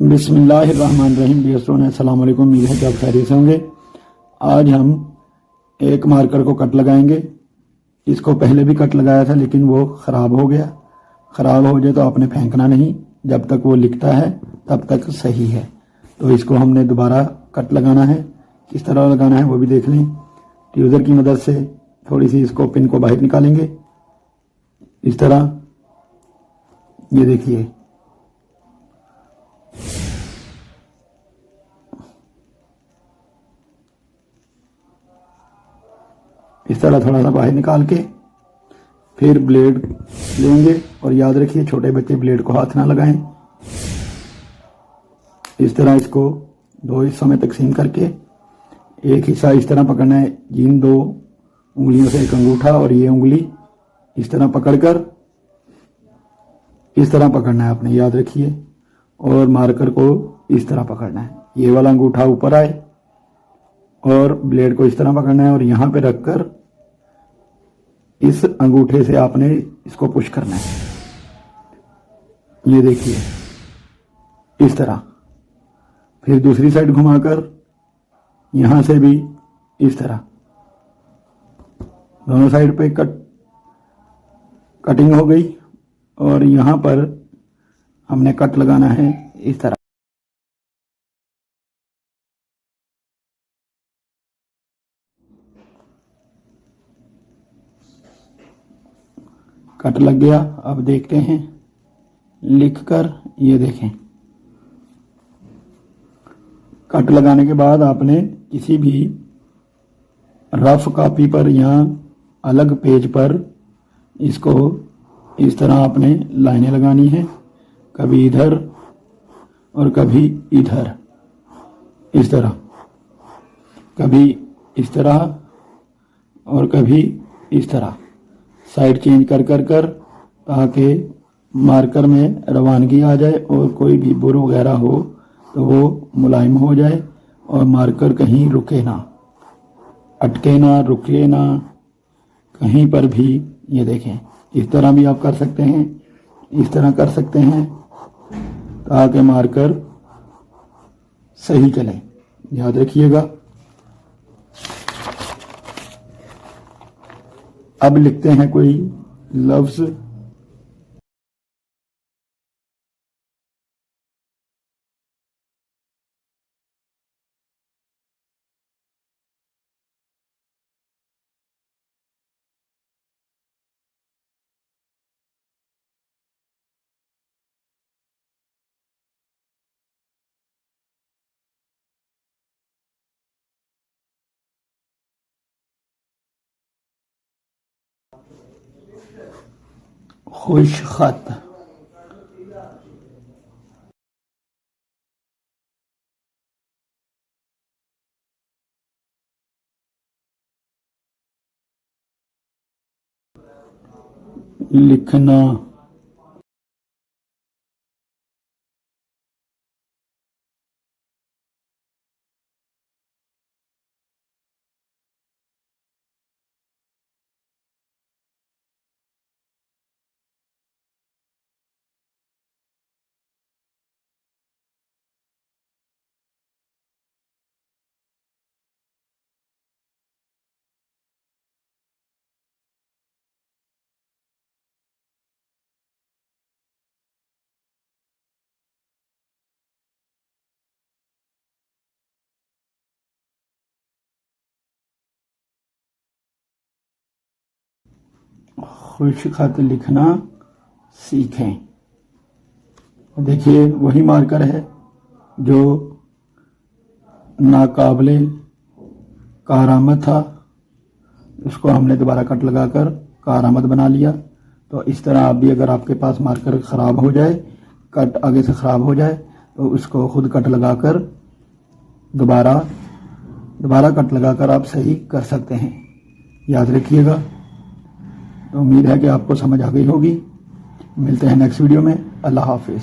बिस्मिल्लाहिर्रहमानिर्रहीम। दोस्तों अस्सलाम वालेकुम। उम्मीद है कि आप खैरियत से होंगे। आज हम एक मार्कर को कट लगाएंगे। इसको पहले भी कट लगाया था लेकिन वो ख़राब हो गया। ख़राब हो जाए तो आपने फेंकना नहीं, जब तक वो लिखता है तब तक सही है। तो इसको हमने दोबारा कट लगाना है। किस तरह लगाना है वो भी देख लें। ट्यूज़र की मदद से थोड़ी सी इसको पिन को बाहर निकालेंगे इस तरह। ये देखिए, इस तरह थोड़ा सा बाहर निकाल के फिर ब्लेड लेंगे। और याद रखिए, छोटे बच्चे ब्लेड को हाथ ना लगाएं। इस तरह इसको दो हिस्सों में तकसीम करके एक हिस्सा इस तरह पकड़ना है, जिन दो उंगलियों से एक अंगूठा और ये उंगली इस तरह पकड़कर इस तरह पकड़ना है आपने, याद रखिए। और मार्कर को इस तरह पकड़ना है, ये वाला अंगूठा ऊपर आए और ब्लेड को इस तरह पकड़ना है और यहां पे रखकर इस अंगूठे से आपने इसको पुश करना है। ये देखिए इस तरह। फिर दूसरी साइड घुमाकर यहां से भी इस तरह, दोनों साइड पे कटिंग हो गई। और यहां पर हमने कट लगाना है इस तरह। कट लग गया। अब देखते हैं लिखकर। ये देखें, कट लगाने के बाद आपने किसी भी रफ कॉपी पर या अलग पेज पर इसको इस तरह आपने लाइनें लगानी है, कभी इधर और कभी इधर, इस तरह, कभी इस तरह और कभी इस तरह, साइड चेंज कर कर कर, ताकि मार्कर में रवानगी आ जाए और कोई भी बुर वगैरह हो तो वो मुलायम हो जाए और मार्कर कहीं रुके ना, अटके ना, रुके ना कहीं पर भी। ये देखें, इस तरह भी आप कर सकते हैं, इस तरह कर सकते हैं, ताकि मार्कर सही चले, याद रखिएगा। अब लिखते हैं कोई लफ्ज। खुश खत, लिखना, खुश खत लिखना सीखें। देखिए, वही मार्कर है जो नाकाबिले कारामद था, उसको हमने दोबारा कट लगाकर कारामद बना लिया। तो इस तरह आप भी, अगर आपके पास मार्कर ख़राब हो जाए, कट आगे से ख़राब हो जाए, तो उसको खुद कट लगाकर दोबारा कट लगाकर आप सही कर सकते हैं, याद रखिएगा। तो उम्मीद है कि आपको समझ आ गई होगी। मिलते हैं नेक्स्ट वीडियो में। अल्लाह हाफिज़।